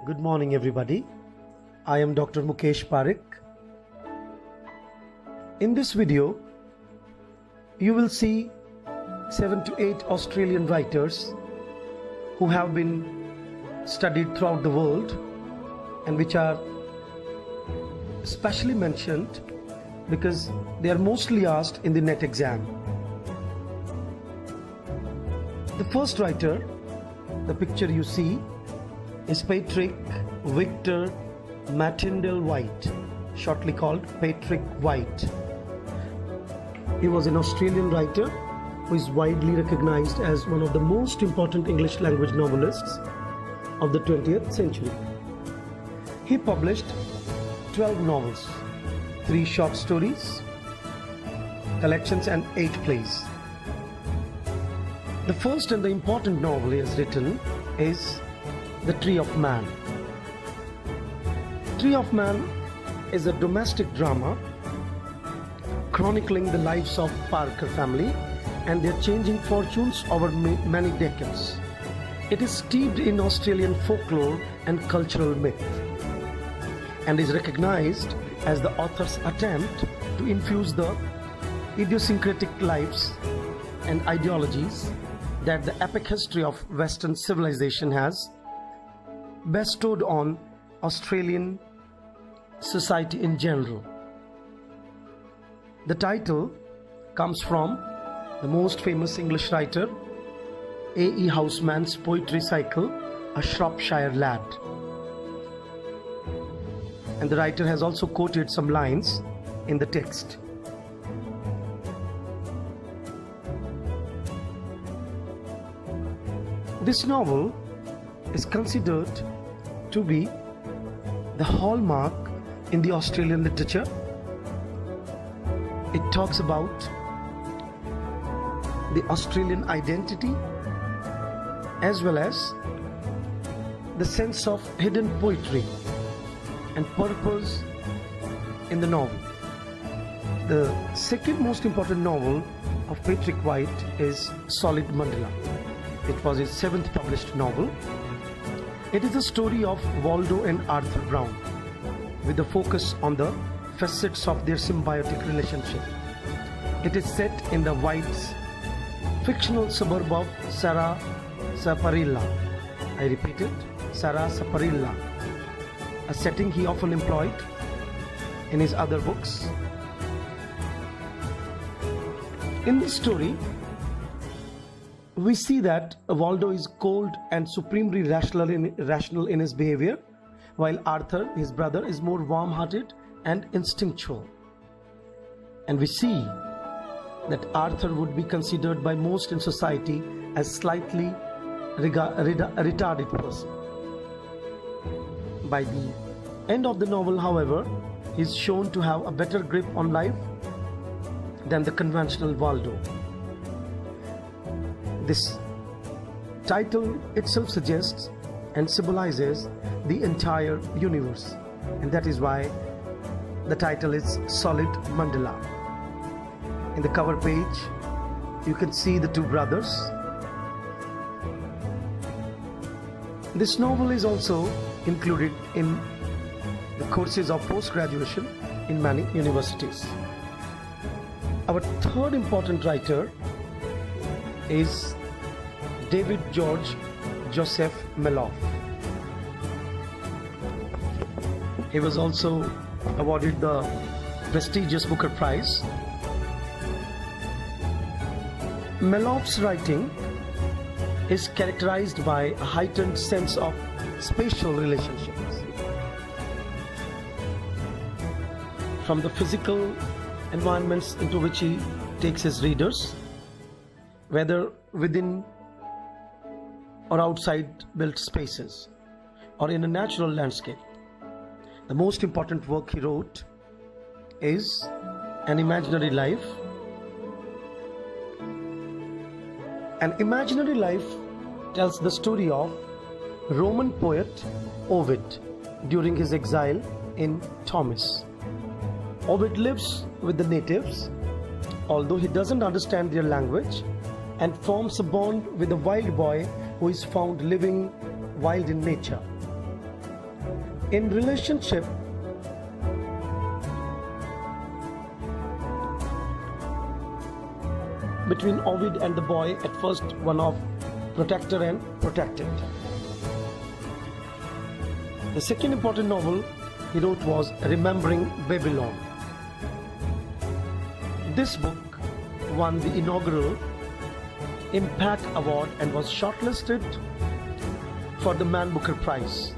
Good morning everybody. I am Dr. Mukesh Pareek. In this video, you will see 7 to 8 Australian writers who have been studied throughout the world and which are specially mentioned because they are mostly asked in the NET exam. The first writer, the picture you see, is Patrick Victor Martindale White, shortly called Patrick White. He was an Australian writer who is widely recognized as one of the most important English language novelists of the 20th century. He published 12 novels, 3 short stories, collections and 8 plays. The first and the important novel he has written is The Tree of Man. Tree of Man is a domestic drama chronicling the lives of Parker family and their changing fortunes over many decades. It is steeped in Australian folklore and cultural myth and is recognized as the author's attempt to infuse the idiosyncratic lives and ideologies that the epic history of Western civilization has bestowed on Australian society in general. The title comes from the most famous English writer A.E. Houseman's poetry cycle, A Shropshire Lad. And the writer has also quoted some lines in the text. This novel is considered to be the hallmark in the Australian literature. It talks about the Australian identity as well as the sense of hidden poetry and purpose in the novel. The second most important novel of Patrick White is Solid Mandala. It was his 7th published novel. It is the story of Waldo and Arthur Brown with a focus on the facets of their symbiotic relationship. It is set in the White's fictional suburb of Sarsaparilla. I repeat it, Sarsaparilla, a setting he often employed in his other books. In this story, we see that Waldo is cold and supremely rational in his behavior, while Arthur, his brother, is more warm-hearted and instinctual. And we see that Arthur would be considered by most in society as slightly retarded person. By the end of the novel, however, he is shown to have a better grip on life than the conventional Waldo. This title itself suggests and symbolizes the entire universe, and that is why the title is Solid Mandala. In the cover page, you can see the 2 brothers. This novel is also included in the courses of post-graduation in many universities. Our third important writer is David George Joseph Meloff. He was also awarded the prestigious Booker Prize. Meloff's writing is characterized by a heightened sense of spatial relationships. From the physical environments into which he takes his readers, whether within or outside built spaces or in a natural landscape. The most important work he wrote is An Imaginary Life. An Imaginary Life tells the story of Roman poet Ovid during his exile in Thomis. Ovid lives with the natives, although he doesn't understand their language, and forms a bond with a wild boy who is found living wild in nature. In relationship, between Ovid and the boy, at first one of protector and protected. The second important novel he wrote was Remembering Babylon. This book won the inaugural Impact Award and was shortlisted for the Man Booker Prize.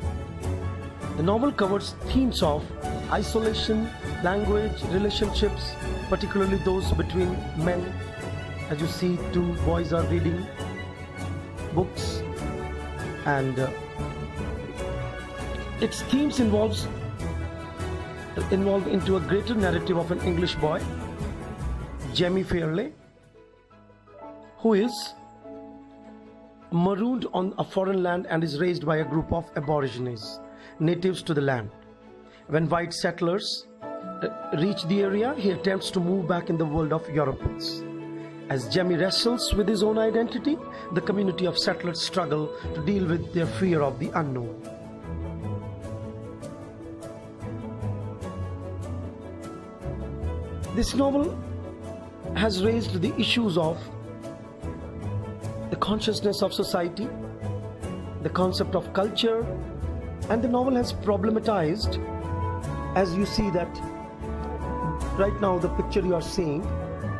The novel covers themes of isolation, language, relationships, particularly those between men. As you see, two boys are reading books, and its themes involve into a greater narrative of an English boy, Jamie Fairley, who is marooned on a foreign land and is raised by a group of aborigines, natives to the land. When white settlers reach the area, he attempts to move back in the world of Europeans. As Jamie wrestles with his own identity, the community of settlers struggle to deal with their fear of the unknown. This novel has raised the issues of the consciousness of society, the concept of culture, and the novel has problematized, as you see that right now the picture you are seeing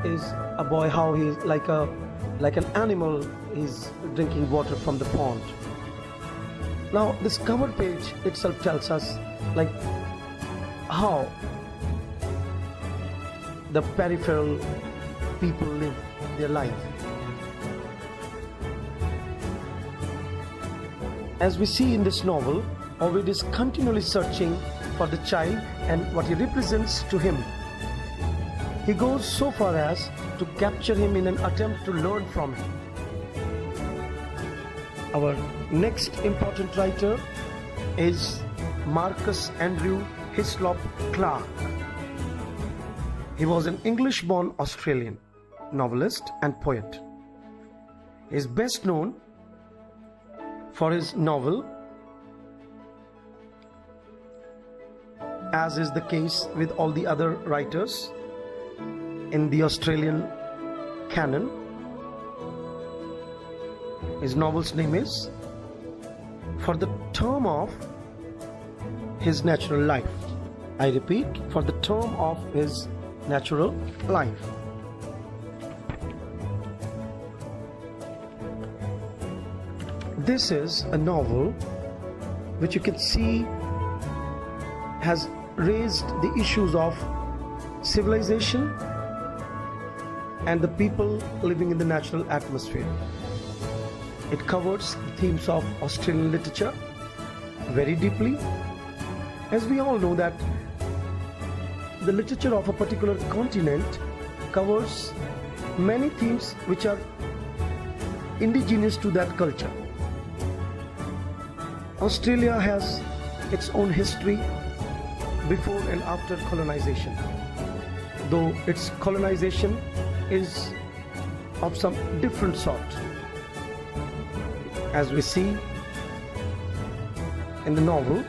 is a boy, how he is like an animal is drinking water from the pond. Now this cover page itself tells us like how the peripheral people live their life. As we see in this novel, Ovid is continually searching for the child and what he represents to him. He goes so far as to capture him in an attempt to learn from him. Our next important writer is Marcus Andrew Hislop Clark. He was an English-born Australian novelist and poet. He is best known for his novel, as is the case with all the other writers in the Australian canon. His novel's name is For the Term of His Natural Life. I repeat, For the Term of His Natural Life. This is a novel which you can see has raised the issues of civilization and the people living in the natural atmosphere. It covers the themes of Australian literature very deeply. As we all know that the literature of a particular continent covers many themes which are indigenous to that culture. Australia has its own history before and after colonization, though its colonization is of some different sort. As we see in the novel,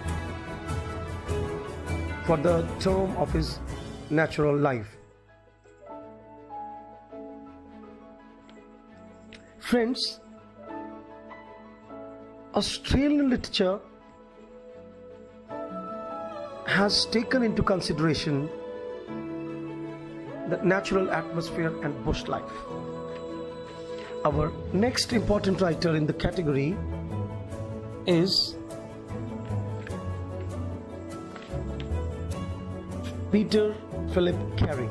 For the Term of His Natural Life. Friends, Australian literature has taken into consideration the natural atmosphere and bush life. Our next important writer in the category is Peter Philip Carey.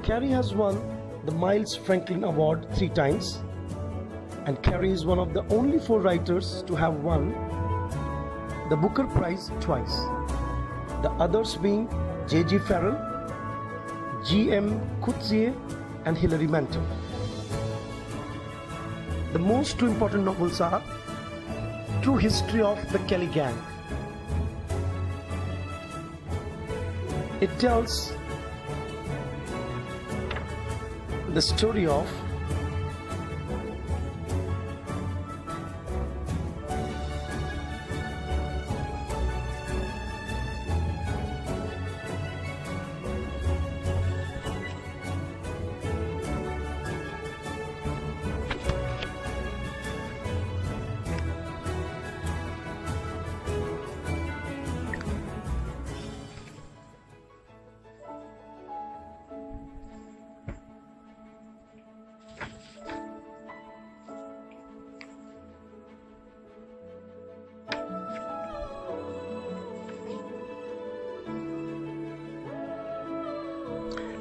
Carey has won the Miles Franklin Award 3 times, and Carey is one of the only 4 writers to have won the Booker Prize twice. The others being J.G. Farrell, G.M. Coetzee, and Hilary Mantel. The most 2 important novels are True History of the Kelly Gang. It tells the story of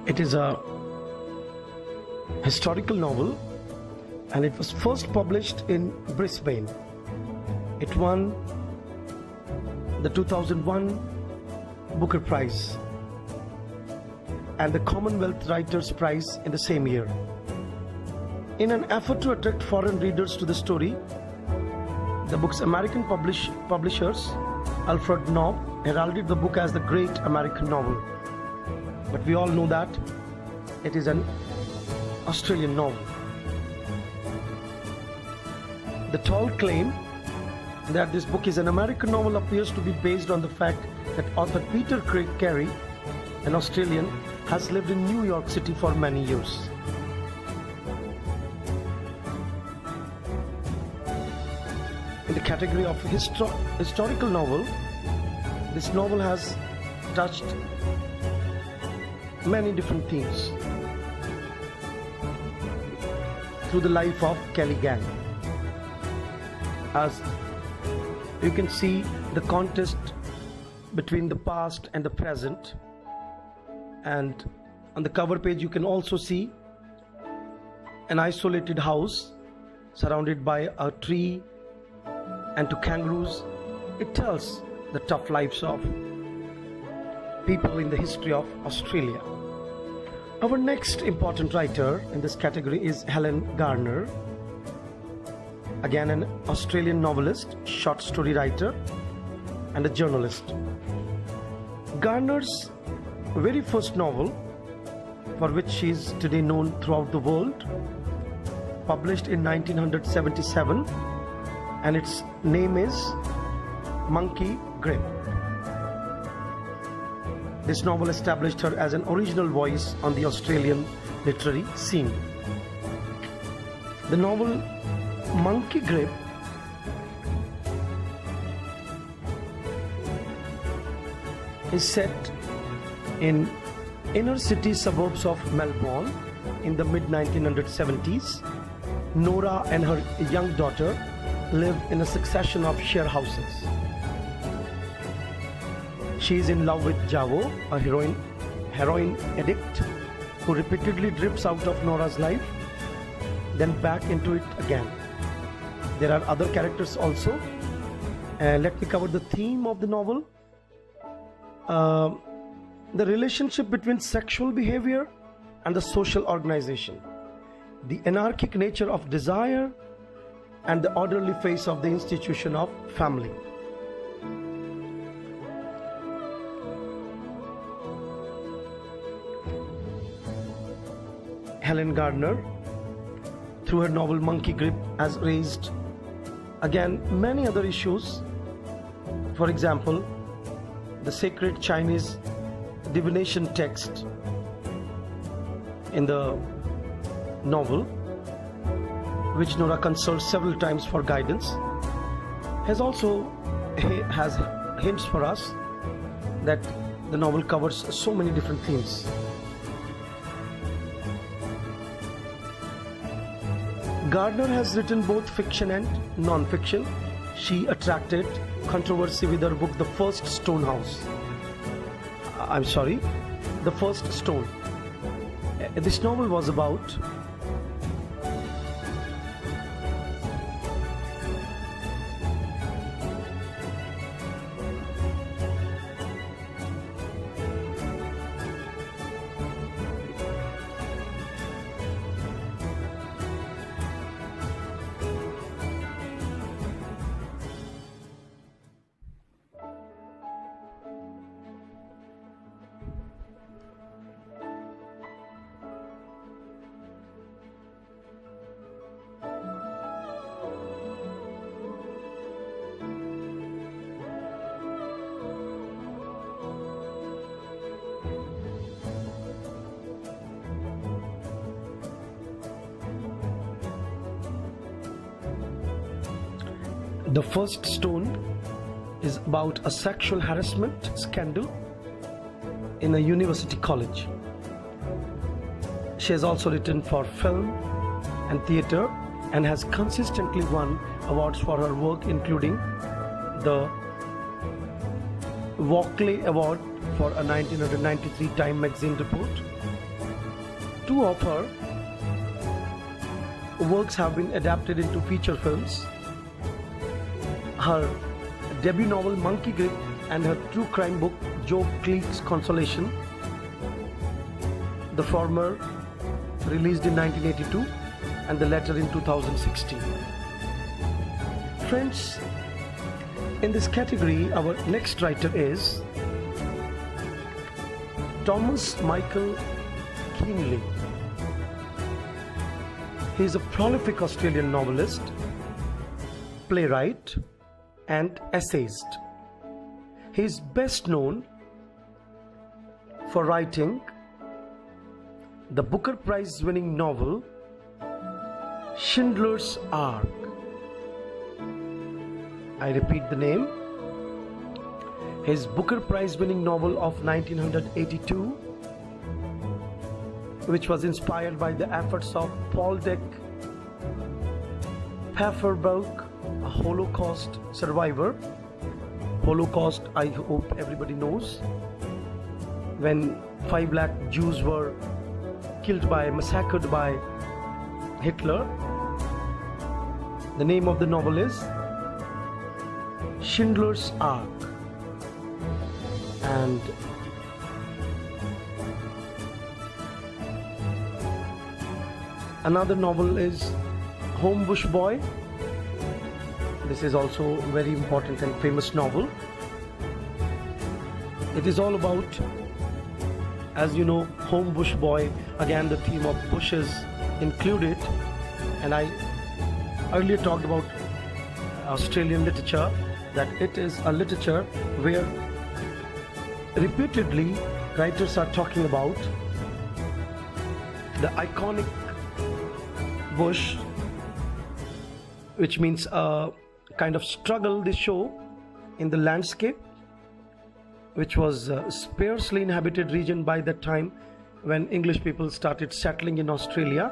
It is a historical novel and it was first published in Brisbane. It won the 2001 Booker Prize and the Commonwealth Writers' Prize in the same year. In an effort to attract foreign readers to the story, the book's American publishers, Alfred Knopf, heralded the book as the great American novel. But we all know that it is an Australian novel. The tall claim that this book is an American novel appears to be based on the fact that author Peter Craig Carey, an Australian, has lived in New York City for many years. In the category of historical novel, this novel has touched many different themes through the life of Kelly Gang. As you can see, the contest between the past and the present, and on the cover page you can also see an isolated house surrounded by a tree and two kangaroos. It tells the tough lives of people in the history of Australia. Our next important writer in this category is Helen Garner, again an Australian novelist, short story writer and a journalist. Garner's very first novel, for which she is today known throughout the world, published in 1977, and its name is Monkey Grip. This novel established her as an original voice on the Australian literary scene. The novel Monkey Grip is set in inner city suburbs of Melbourne in the mid-1970s. Nora and her young daughter live in a succession of share houses. She is in love with Javo, a heroin addict who repeatedly drifts out of Nora's life, then back into it again. There are other characters also. Let me cover the theme of the novel. The relationship between sexual behavior and the social organization, the anarchic nature of desire, and the orderly face of the institution of family. Helen Garner, through her novel Monkey Grip, has raised again many other issues. For example, the sacred Chinese divination text in the novel, which Nora consults several times for guidance, has hints for us that the novel covers so many different themes. Garner has written both fiction and non-fiction. She attracted controversy with her book The First Stone. This novel was about The First Stone is about a sexual harassment scandal in a university college. She has also written for film and theatre and has consistently won awards for her work, including the Walkley Award for a 1993 Time magazine report Two of her works have been adapted into feature films. Her debut novel Monkey Grip and her true crime book Joe Cleek's Consolation. The former released in 1982 and the latter in 2016. Friends, in this category, our next writer is Thomas Michael Keneally. He is a prolific Australian novelist, playwright, and essayist. He is best known for writing the Booker Prize winning novel Schindler's Ark. I repeat the name. His Booker Prize winning novel of 1982, which was inspired by the efforts of Paul Dick Pfefferberg, a Holocaust survivor. Holocaust, I hope everybody knows, when 5 lakh Jews were massacred by Hitler. The name of the novel is Schindler's Ark. And another novel is HOMEBUSH BOY. This is also a very important and famous novel. It is all about, as you know, HOMEBUSH BOY. Again, the theme of bushes included. And I earlier talked about Australian literature, that it is a literature where repeatedly writers are talking about the iconic bush, which means a kind of struggle they show in the landscape, which was a sparsely inhabited region by that time when English people started settling in Australia.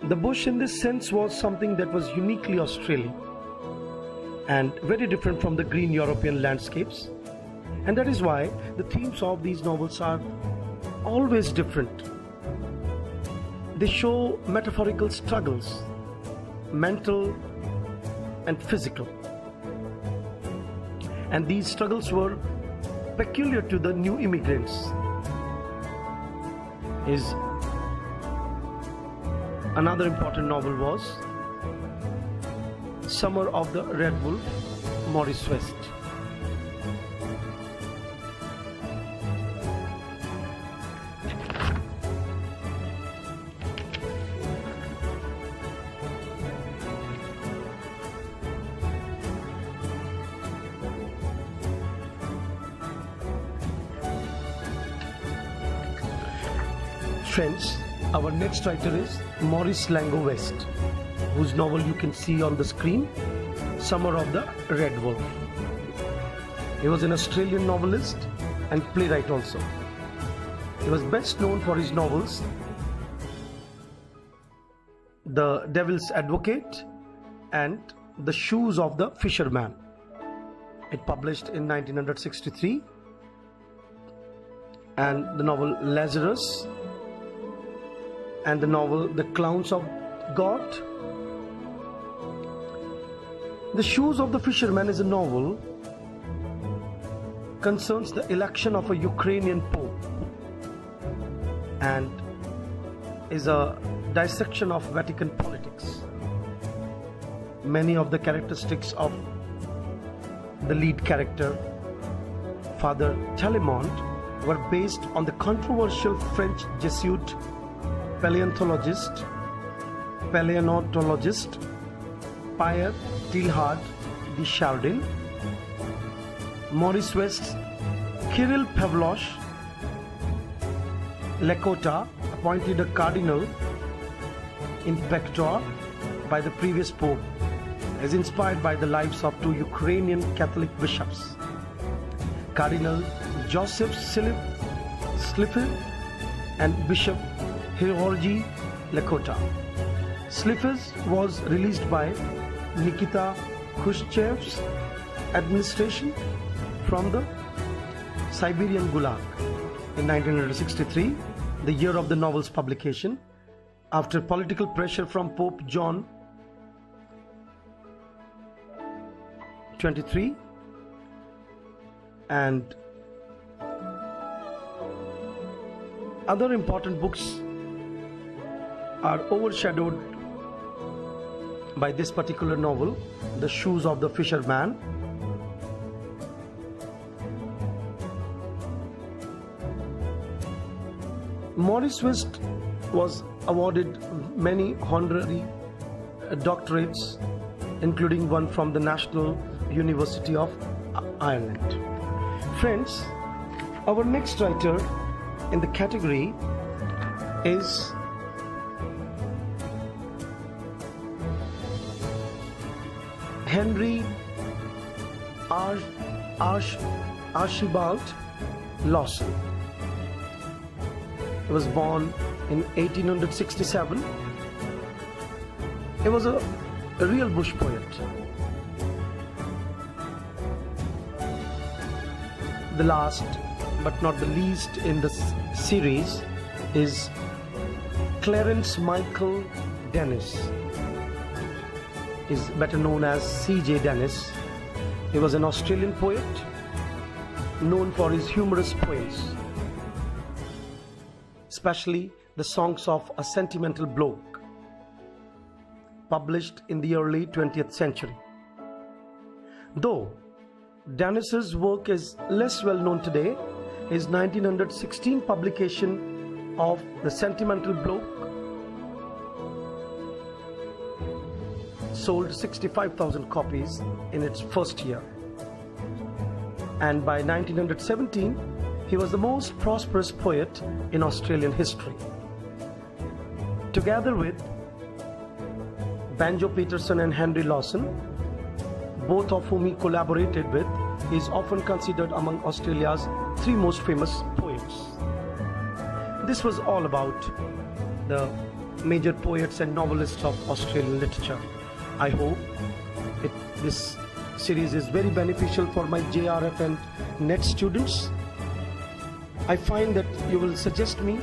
The bush in this sense was something that was uniquely Australian and very different from the green European landscapes. And that is why the themes of these novels are always different. They show metaphorical struggles, mental and physical. And these struggles were peculiar to the new immigrants. Another important novel was Summer of the Red Wolf, Maurice West. Friends, our next writer is Maurice Lango West, whose novel you can see on the screen, Summer of the Red Wolf. He was an Australian novelist and playwright also. He was best known for his novels The Devil's Advocate and The Shoes of the Fisherman. It published in 1963, and the novel Lazarus, and the novel The Clowns of God. The Shoes of the Fisherman is a novel concerns the election of a Ukrainian pope and is a dissection of Vatican politics. Many of the characteristics of the lead character, Father Tallemant, were based on the controversial French Jesuit paleontologist Pierre Teilhard de Chardin. Maurice West's Kirill Pavlovich Lakota, appointed a cardinal in Pector by the previous pope, is inspired by the lives of two Ukrainian Catholic bishops, Cardinal Joseph Slipher and Bishop Georgy Lakota. Slipher's was released by Nikita Khrushchev's administration from the Siberian Gulag, in 1963, the year of the novel's publication, after political pressure from Pope John XXIII and other important books are overshadowed by this particular novel, The Shoes of the Fisherman. Maurice West was awarded many honorary doctorates, including one from the National University of Ireland. Friends, our next writer in the category is Henry Archibald Lawson. He was born in 1867. He was a real bush poet. The last but not the least in the series is Clarence Michael Dennis. He is better known as C.J. Dennis. He was an Australian poet known for his humorous poems, especially the Songs of a Sentimental Bloke, published in the early 20th century. Though Dennis's work is less well known today, his 1916 publication of The Sentimental Bloke sold 65,000 copies in its first year, and by 1917 he was the most prosperous poet in Australian history. Together with Banjo Peterson and Henry Lawson, both of whom he collaborated with, he is often considered among Australia's 3 most famous poets. This was all about the major poets and novelists of Australian literature. I hope this series is very beneficial for my JRF and NET students. I find that you will suggest me